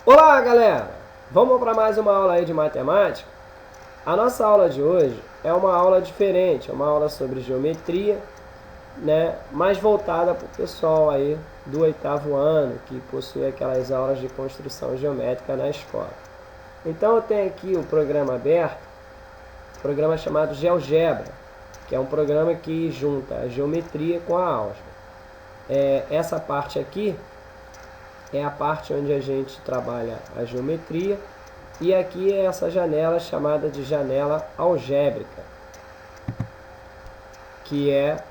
Olá, galera! Vamos para mais uma aula aí de matemática? A nossa aula de hoje é uma aula diferente, é uma aula sobre geometria, né? Mais voltada para o pessoal aí do 8º ano, que possui aquelas aulas de construção geométrica na escola. Então eu tenho aqui o programa aberto, programa chamado GeoGebra, que é um programa que junta a geometria com a álgebra. Essa parte aqui é a parte onde a gente trabalha a geometria, e aqui é essa janela chamada de janela algébrica, que é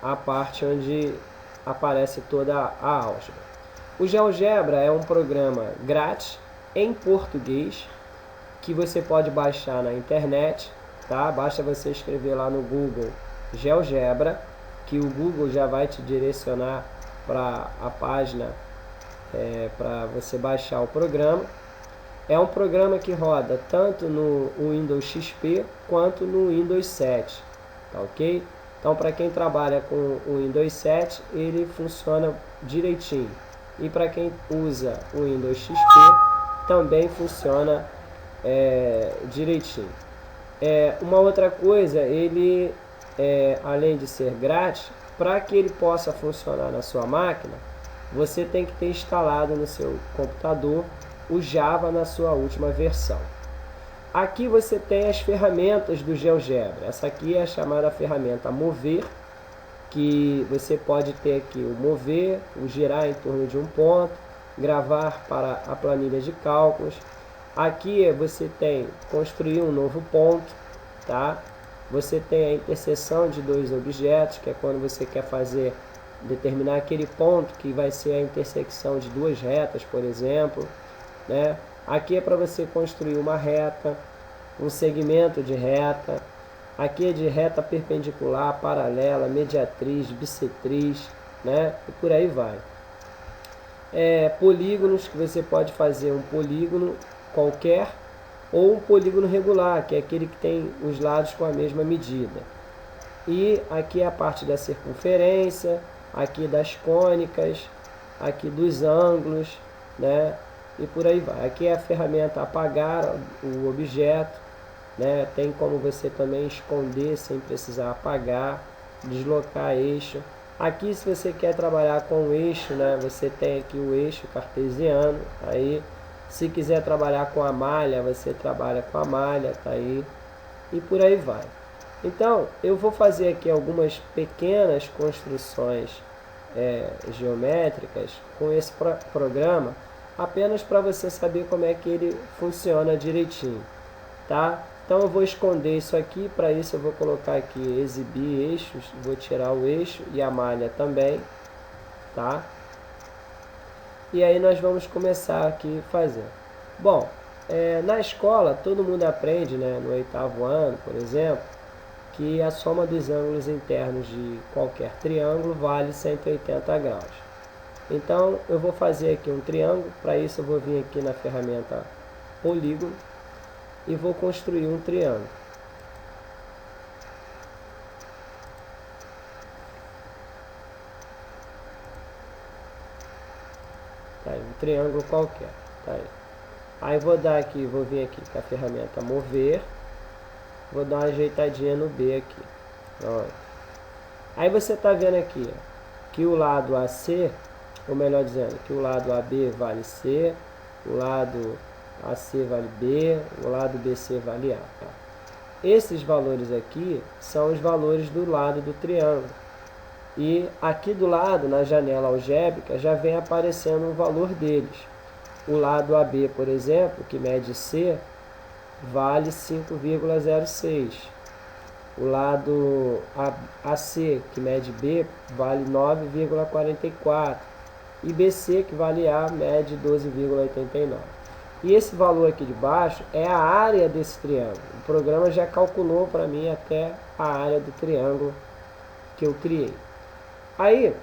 a parte onde aparece toda a álgebra. O GeoGebra é um programa grátis em português que você pode baixar na internet, tá? Basta você escrever lá no Google GeoGebra, que o Google já vai te direcionar para a página para você baixar o programa. É um programa que roda tanto no Windows XP quanto no Windows 7, tá ok? Então, para quem trabalha com o Windows 7, ele funciona direitinho. E para quem usa o Windows XP, também funciona direitinho. Uma outra coisa, ele, além de ser grátis, para que ele possa funcionar na sua máquina, você tem que ter instalado no seu computador o Java na sua última versão. Aqui você tem as ferramentas do GeoGebra. Essa aqui é a chamada ferramenta mover, que você pode ter aqui o mover, o girar em torno de um ponto, gravar para a planilha de cálculos. Aqui você tem construir um novo ponto, tá? Você tem a interseção de dois objetos, que é quando você quer determinar aquele ponto que vai ser a intersecção de duas retas, por exemplo, né? Aqui é para você construir uma reta, um segmento de reta. Aqui é de reta perpendicular, paralela, mediatriz, bissetriz, né? E por aí vai. Polígonos, que você pode fazer um polígono qualquer ou um polígono regular, que é aquele que tem os lados com a mesma medida. E aqui é a parte da circunferência, aqui das cônicas, aqui dos ângulos, né? E por aí vai. Aqui é a ferramenta apagar o objeto, né? Tem como você também esconder sem precisar apagar, deslocar eixo. Aqui, se você quer trabalhar com o eixo, né? Você tem aqui o eixo cartesiano. Aí, se quiser trabalhar com a malha, você trabalha com a malha, tá aí. E por aí vai. Então, eu vou fazer aqui algumas pequenas construções geométricas com esse programa, apenas para você saber como é que ele funciona direitinho, tá? Então eu vou esconder isso aqui. Para isso eu vou colocar aqui exibir eixos, vou tirar o eixo e a malha também, tá? E aí nós vamos começar aqui fazendo. Bom, na escola todo mundo aprende, né, no 8º ano, por exemplo, que a soma dos ângulos internos de qualquer triângulo vale 180 graus. Então, eu vou fazer aqui um triângulo. Para isso, eu vou vir aqui na ferramenta polígono e vou construir um triângulo. Tá aí, um triângulo qualquer. Tá aí. Aí vou vir aqui com a ferramenta mover. Vou dar uma ajeitadinha no B aqui. Pronto. Aí você está vendo aqui, ó, que o lado AC, ou melhor dizendo, que o lado AB vale C, o lado AC vale B, o lado BC vale A. Tá? Esses valores aqui são os valores do lado do triângulo. E aqui do lado, na janela algébrica, já vem aparecendo o valor deles. O lado AB, por exemplo, que mede C, vale 5,06. O lado AC, que mede B, vale 9,44. E BC, que vale A, mede 12,89. E esse valor aqui de baixo é a área desse triângulo. O programa já calculou para mim até a área do triângulo que eu criei. Aí,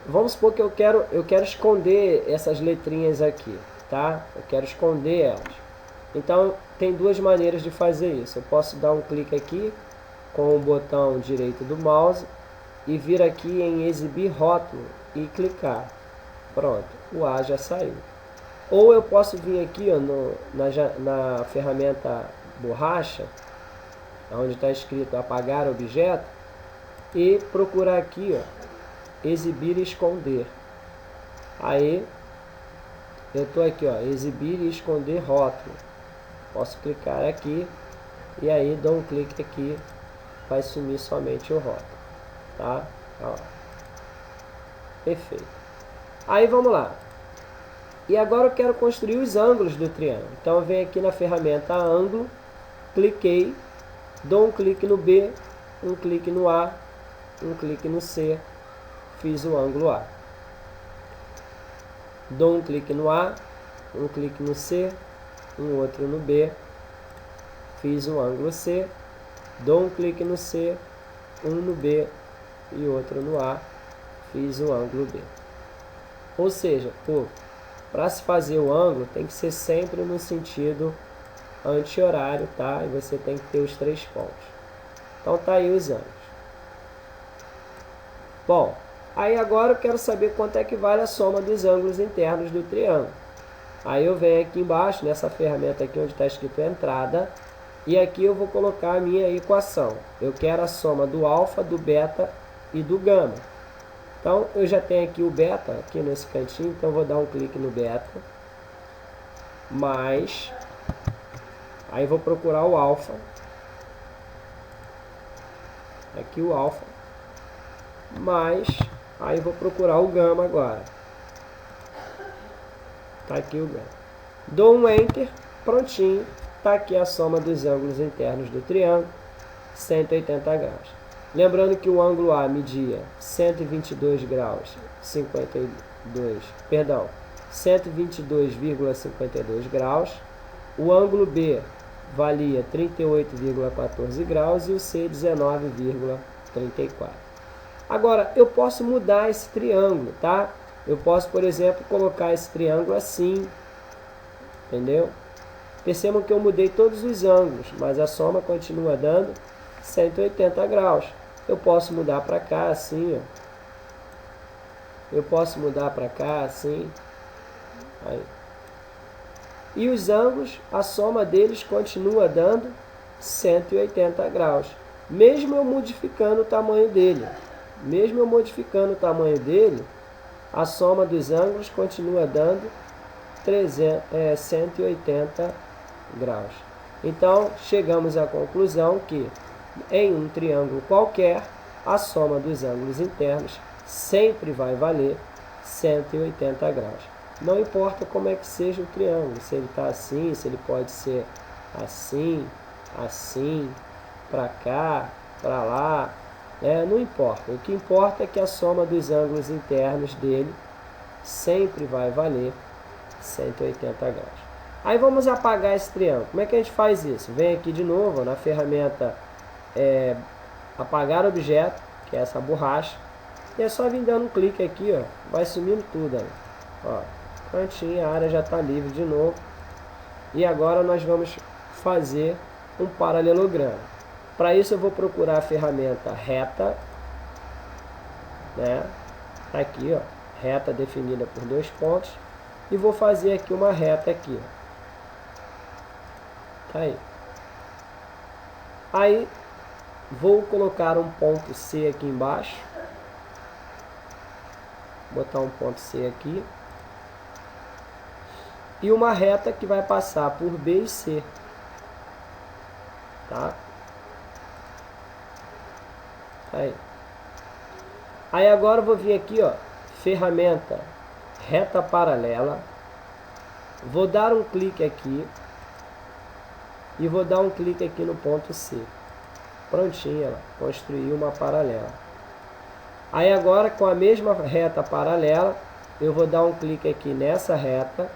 vamos supor que eu quero esconder essas letrinhas aqui, tá? Eu quero esconder elas. Então, tem duas maneiras de fazer isso. Eu posso dar um clique aqui com o botão direito do mouse e vir aqui em exibir rótulo e clicar. Pronto, o A já saiu. Ou eu posso vir aqui ó, na ferramenta borracha, onde está escrito apagar objeto, e procurar aqui, ó, exibir e esconder. Aí, eu estou aqui, ó, exibir e esconder rótulo. Posso clicar aqui, e aí dou um clique aqui, vai sumir somente o rótulo. Tá? Ó. Perfeito. Aí vamos lá. E agora eu quero construir os ângulos do triângulo. Então eu venho aqui na ferramenta ângulo, cliquei, dou um clique no B, um clique no A, um clique no C, fiz o ângulo A. Dou um clique no A, um clique no C, um outro no B, fiz o ângulo C, dou um clique no C, um no B e outro no A, fiz o ângulo B. Ou seja, para se fazer o ângulo tem que ser sempre no sentido anti-horário, tá? E você tem que ter os 3 pontos. Então tá aí os ângulos. Bom, aí agora eu quero saber quanto é que vale a soma dos ângulos internos do triângulo. Aí eu venho aqui embaixo, nessa ferramenta aqui onde está escrito entrada, e aqui eu vou colocar a minha equação. Eu quero a soma do alfa, do beta e do gama. Então, eu já tenho aqui o beta, aqui nesse cantinho, então eu vou dar um clique no beta, mais, aí vou procurar o alfa, aqui o alfa, mais, aí vou procurar o gama agora, tá aqui o gama. Dou um enter, prontinho, tá aqui a soma dos ângulos internos do triângulo, 180 graus. Lembrando que o ângulo A media 122 graus 122,52 graus. O ângulo B valia 38,14 graus e o C 19,34. Agora, eu posso mudar esse triângulo, tá? Eu posso, por exemplo, colocar esse triângulo assim, entendeu? Percebam que eu mudei todos os ângulos, mas a soma continua dando 180 graus. Eu posso mudar para cá assim, ó. Eu posso mudar para cá assim. Aí. E os ângulos, a soma deles continua dando 180 graus. Mesmo eu modificando o tamanho dele. Mesmo eu modificando o tamanho dele, a soma dos ângulos continua dando 180 graus. Então, chegamos à conclusão que em um triângulo qualquer, a soma dos ângulos internos sempre vai valer 180 graus. Não importa como é que seja o triângulo, se ele está assim, se ele pode ser assim, assim, para cá, para lá, não importa. O que importa é que a soma dos ângulos internos dele sempre vai valer 180 graus. Aí vamos apagar esse triângulo. Como é que a gente faz isso? Vem aqui de novo na ferramenta apagar objeto, que é essa borracha, e é só vir dando um clique aqui, ó, vai sumindo tudo, ó, prontinho, a área já está livre de novo. E agora nós vamos fazer um paralelogramo. Para isso eu vou procurar a ferramenta reta, né? Tá aqui, ó, reta definida por 2 pontos, e vou fazer aqui uma reta aqui, ó. Tá aí. Aí vou colocar um ponto C aqui embaixo. Botar um ponto C aqui. E uma reta que vai passar por B e C. Tá? Aí agora eu vou vir aqui, ó, ferramenta reta paralela. Vou dar um clique aqui. E vou dar um clique aqui no ponto C. Prontinho, ó, construí uma paralela. Aí agora, com a mesma reta paralela, eu vou dar um clique aqui nessa reta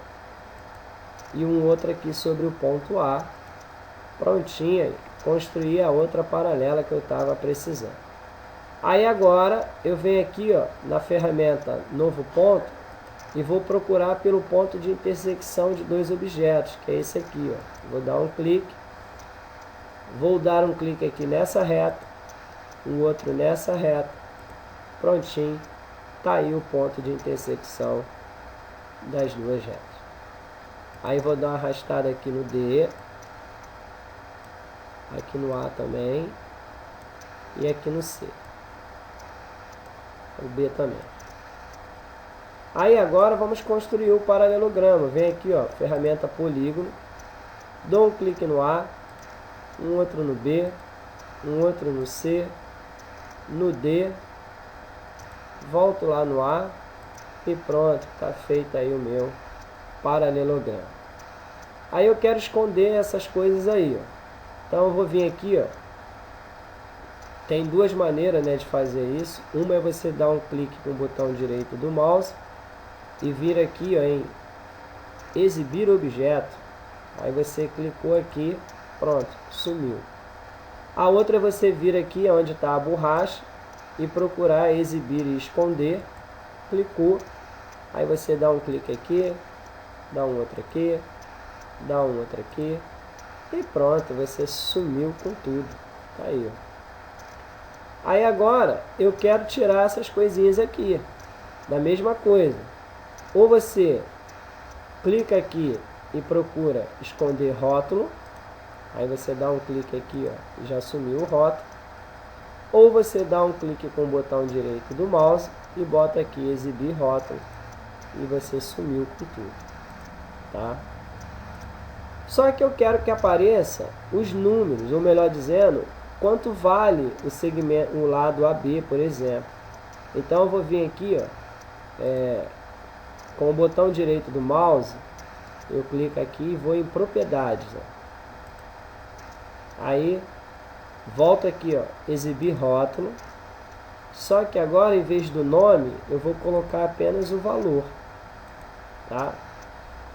e um outro aqui sobre o ponto A. Prontinho, aí, construí a outra paralela que eu estava precisando. Aí agora, eu venho aqui, ó, na ferramenta novo ponto e vou procurar pelo ponto de intersecção de dois objetos, que é esse aqui, ó. Vou dar um clique, vou dar um clique aqui nessa reta, o outro nessa reta, prontinho, tá aí o ponto de intersecção das duas retas. Aí vou dar uma arrastada aqui no D, aqui no A também, e aqui no C, o B também. Aí agora vamos construir o paralelograma. Vem aqui, ó, ferramenta polígono, dou um clique no A, um outro no B, um outro no C, no D, volto lá no A e pronto, está feito aí o meu paralelograma. Aí eu quero esconder essas coisas aí, ó. Então eu vou vir aqui, ó. Tem duas maneiras, né, de fazer isso. Uma é você dar um clique com o botão direito do mouse e vir aqui, ó, em exibir objeto. Aí você clicou aqui, pronto, sumiu. A outra é você vir aqui onde está a borracha e procurar exibir e esconder. Clicou, aí você dá um clique aqui, dá um outro aqui, dá um outro aqui e pronto, você sumiu com tudo. Tá aí, ó. Aí agora eu quero tirar essas coisinhas aqui, da mesma coisa. Ou você clica aqui e procura esconder rótulo, aí você dá um clique aqui, ó, já sumiu o rótulo. Ou você dá um clique com o botão direito do mouse e bota aqui exibir rótulo e você sumiu com tudo, tá? Só que eu quero que apareça os números, ou melhor dizendo, quanto vale o segmento, o lado AB, por exemplo. Então eu vou vir aqui, ó, com o botão direito do mouse, eu clico aqui e vou em propriedades, ó. Aí volto aqui, ó, exibir rótulo. Só que agora, em vez do nome, eu vou colocar apenas o valor, tá?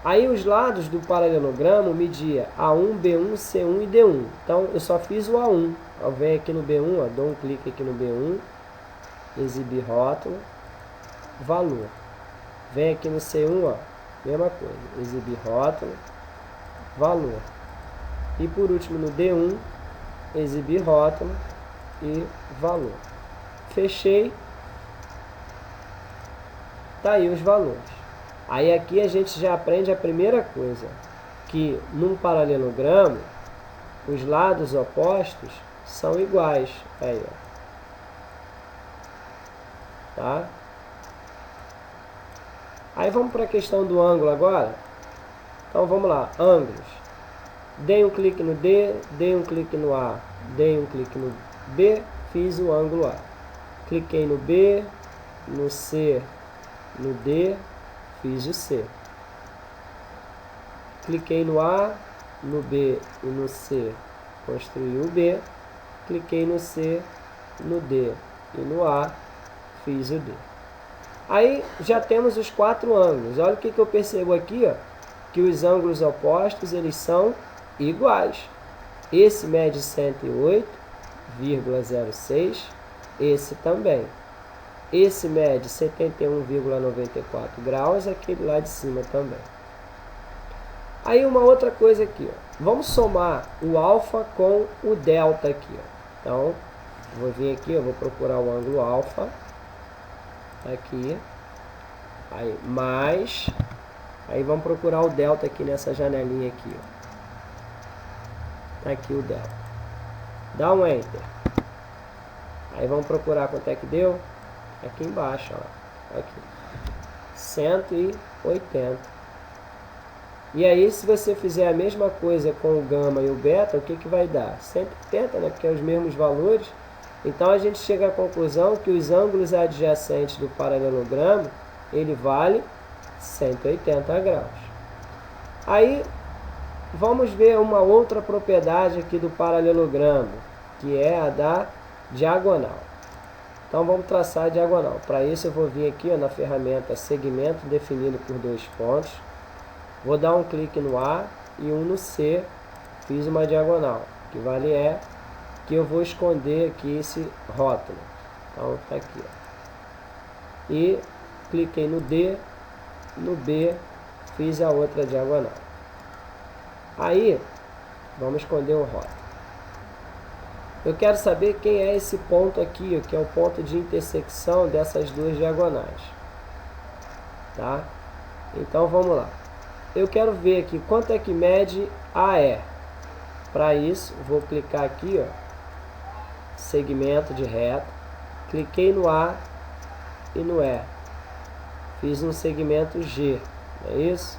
Aí os lados do paralelogramo media A1, B1, C1 e D1. Então eu só fiz o A1. Eu venho aqui no B1, ó, dou um clique aqui no B1, exibir rótulo, valor. Vem aqui no C1, ó, mesma coisa, exibir rótulo, valor. E por último no D1, exibir rótulo e valor. Fechei. Tá aí os valores. Aí aqui a gente já aprende a primeira coisa, que num paralelogramo os lados opostos são iguais. Aí, ó. Tá? Aí vamos para a questão do ângulo agora. Então vamos lá, ângulos. Dei um clique no D, dei um clique no A, dei um clique no B, fiz o ângulo A. Cliquei no B, no C, no D, fiz o C. Cliquei no A, no B e no C, construí o B. Cliquei no C, no D e no A, fiz o D. Aí já temos os quatro ângulos. Olha o que eu percebo aqui, ó, que os ângulos opostos eles são iguais. Esse mede 108,06, esse também. Esse mede 71,94 graus, aquele lá de cima também. Aí uma outra coisa aqui, ó. Vamos somar o alfa com o delta aqui, ó. Então, vou vir aqui, eu vou procurar o ângulo alfa. Aqui. Aí, mais. Aí vamos procurar o delta aqui nessa janelinha aqui, ó. Tá aqui o delta. Dá um enter. Aí vamos procurar quanto é que deu. Aqui embaixo, ó. Aqui. 180. E aí, se você fizer a mesma coisa com o gama e o beta, o que que vai dar? 180, né? Porque é os mesmos valores. Então, a gente chega à conclusão que os ângulos adjacentes do paralelogramo, ele vale 180 graus. Aí, vamos ver uma outra propriedade aqui do paralelogramo, que é a da diagonal. Então, vamos traçar a diagonal. Para isso, eu vou vir aqui, ó, na ferramenta segmento definido por dois pontos. Vou dar um clique no A e um no C. Fiz uma diagonal, que vale é que eu vou esconder aqui esse rótulo. Então, tá aqui, ó. E cliquei no D, no B, fiz a outra diagonal. Aí, vamos esconder um rótulo. Eu quero saber quem é esse ponto aqui, que é o ponto de intersecção dessas duas diagonais. Tá? Então, vamos lá. Eu quero ver aqui quanto é que mede AE. Para isso, vou clicar aqui, ó, segmento de reta. Cliquei no A e no E. Fiz um segmento G. Não é isso?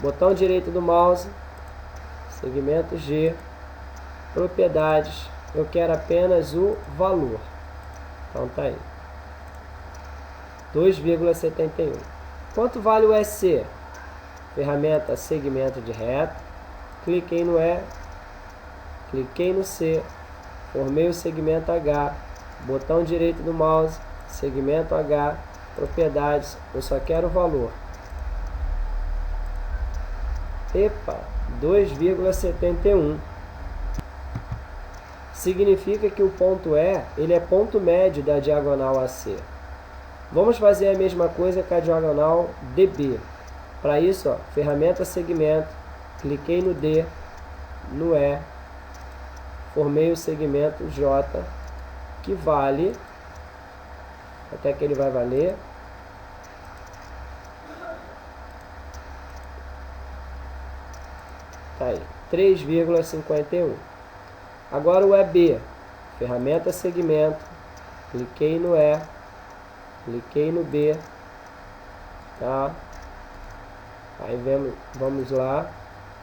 Botão direito do mouse. Segmento G. Propriedades. Eu quero apenas o valor. Então tá aí. 2,71. Quanto vale o EC? Ferramenta segmento de reta. Cliquei no E. Cliquei no C. Formei o segmento H. Botão direito do mouse. Segmento H. Propriedades. Eu só quero o valor. Epa! 2,71. Significa que o ponto E, ele é ponto médio da diagonal AC. Vamos fazer a mesma coisa com a diagonal DB. Para isso, ó, ferramenta segmento, cliquei no D, no E, formei o segmento J, que vale, até que ele vai valer, tá aí, 3,51. Agora o EB, ferramenta segmento, cliquei no E, cliquei no B, tá? Aí vamos lá,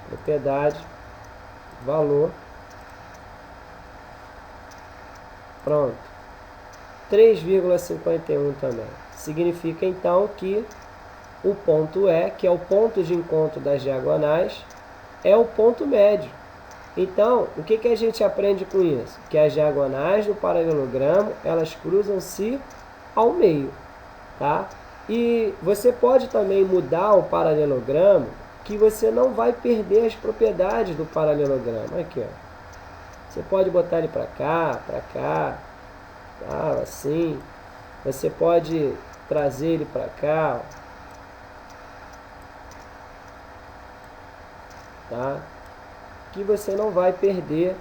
propriedade, valor, pronto, 3,51 também. Significa então que o ponto E, que é o ponto de encontro das diagonais, é o ponto médio. Então, o que a gente aprende com isso? Que as diagonais do paralelogramo, elas cruzam-se ao meio, tá? E você pode também mudar o paralelogramo, que você não vai perder as propriedades do paralelogramo. Aqui, ó. Você pode botar ele para cá, tá? Assim. Você pode trazer ele para cá, ó. Tá? Que você não vai perder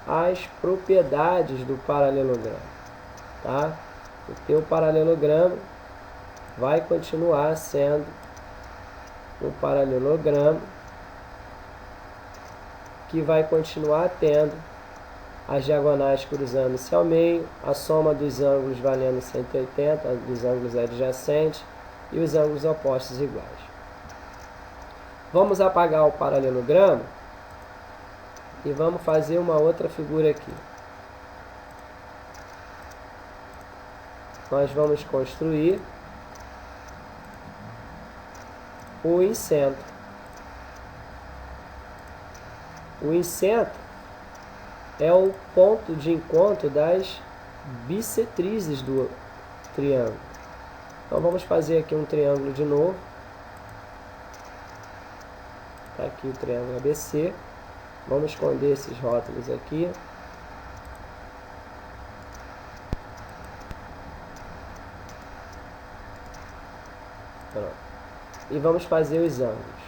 as propriedades do paralelogramo, tá? O teu paralelogramo vai continuar sendo um paralelogramo que vai continuar tendo as diagonais cruzando-se ao meio, a soma dos ângulos valendo 180, dos ângulos adjacentes e os ângulos opostos iguais. Vamos apagar o paralelogramo e vamos fazer uma outra figura aqui. Nós vamos construir o incentro. O incentro é o ponto de encontro das bissetrizes do triângulo. Então vamos fazer aqui um triângulo de novo. Está aqui o triângulo ABC. Vamos esconder esses rótulos aqui. Pronto. E vamos fazer os ângulos.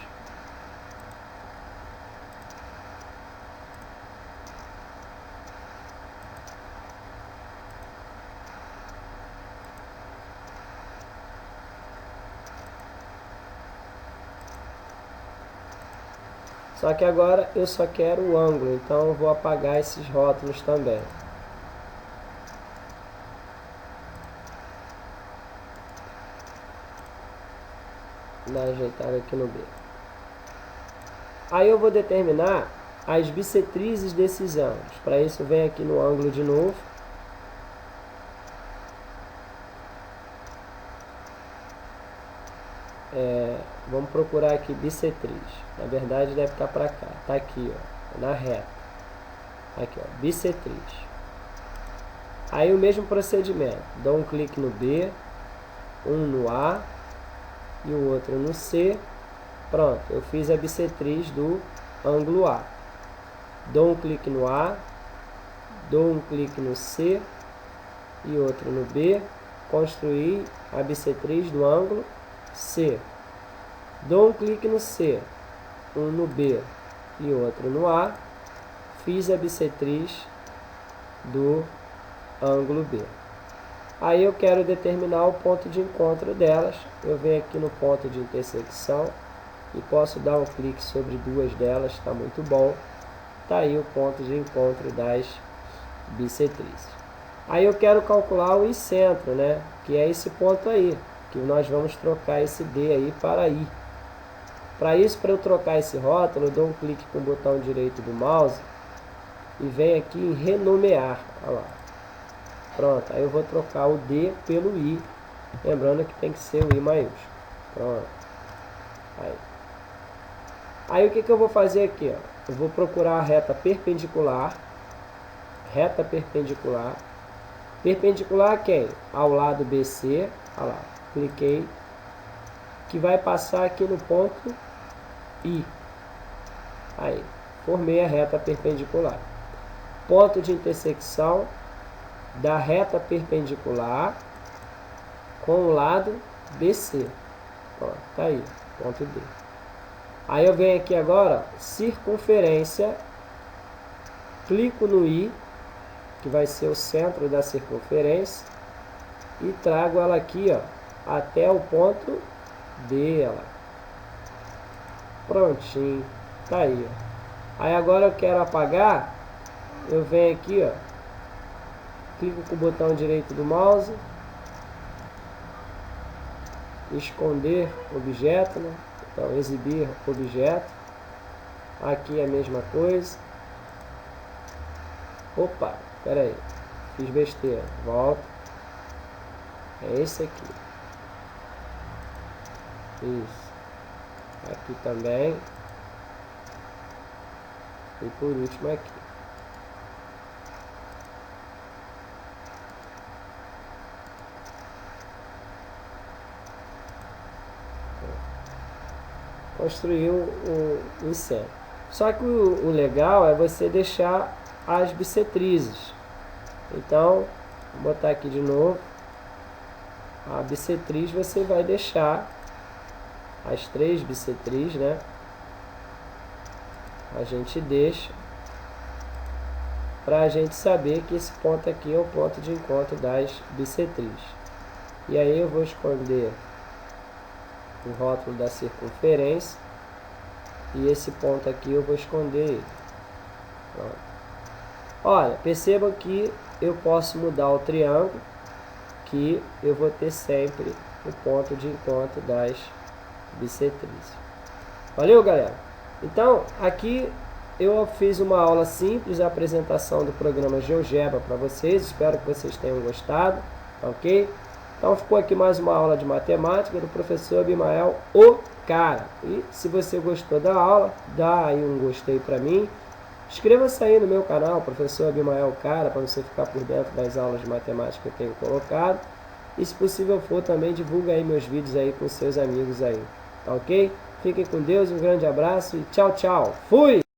Só que agora eu só quero o ângulo, então eu vou apagar esses rótulos também. Vou dar uma ajeitada aqui no B. Aí eu vou determinar as bissetrizes desses ângulos. Para isso, vem aqui no ângulo de novo. Vamos procurar aqui bissetriz. Na verdade, deve estar para cá. Está aqui, ó, na reta. Aqui, ó, bissetriz. Aí o mesmo procedimento. Dou um clique no B, um no A e o outro no C. Pronto, eu fiz a bissetriz do ângulo A. Dou um clique no A, dou um clique no C e outro no B. Construir a bissetriz do ângulo C. Dou um clique no C, um no B e outro no A. Fiz a bissetriz do ângulo B. Aí eu quero determinar o ponto de encontro delas. Eu venho aqui no ponto de intersecção e posso dar um clique sobre duas delas, está muito bom. Está aí o ponto de encontro das bissetrizes. Aí eu quero calcular o incentro, né? Que é esse ponto aí, que nós vamos trocar esse D aí para I. Para isso, para eu trocar esse rótulo, eu dou um clique com o botão direito do mouse e venho aqui em renomear. Olha lá. Pronto, aí eu vou trocar o D pelo I, lembrando que tem que ser o I maiúsculo. Pronto. Aí o que eu vou fazer aqui? Ó? Eu vou procurar a reta perpendicular. Reta perpendicular. Perpendicular a quem? Ao lado BC. Olha lá, cliquei. Que vai passar aqui no ponto I. Aí, formei a reta perpendicular. Ponto de intersecção da reta perpendicular com o lado BC. Pronto, tá aí, ponto D. Aí eu venho aqui agora, circunferência, clico no I, que vai ser o centro da circunferência, e trago ela aqui, ó, até o ponto D, ela. Prontinho, tá aí, ó. Aí agora eu quero apagar, eu venho aqui, ó, clico com o botão direito do mouse, esconder objeto, né? Então, exibir objeto. Aqui é a mesma coisa. Opa, espera aí, fiz besteira. Volta. É esse aqui. Isso. Aqui também. E por último aqui. Construir um incêndio. Só que o legal é você deixar as bissetrizes. Então, vou botar aqui de novo. A bissetriz você vai deixar as 3 bissetrizes, né? A gente deixa para a gente saber que esse ponto aqui é o ponto de encontro das bissetrizes. E aí eu vou esconder o rótulo da circunferência e esse ponto aqui eu vou esconder ele. Pronto. Olha, percebam que eu posso mudar o triângulo, que eu vou ter sempre o ponto de encontro das bissetrizes. Valeu, galera? Então, aqui eu fiz uma aula simples, a apresentação do programa GeoGebra para vocês. Espero que vocês tenham gostado, ok? Então ficou aqui mais uma aula de matemática do professor Abimael, o cara. E se você gostou da aula, dá aí um gostei para mim. Inscreva-se aí no meu canal, professor Abimael Cara, para você ficar por dentro das aulas de matemática que eu tenho colocado. E se possível for, também divulga aí meus vídeos aí com seus amigos aí, tá ok? Fiquem com Deus, um grande abraço e tchau, tchau. Fui!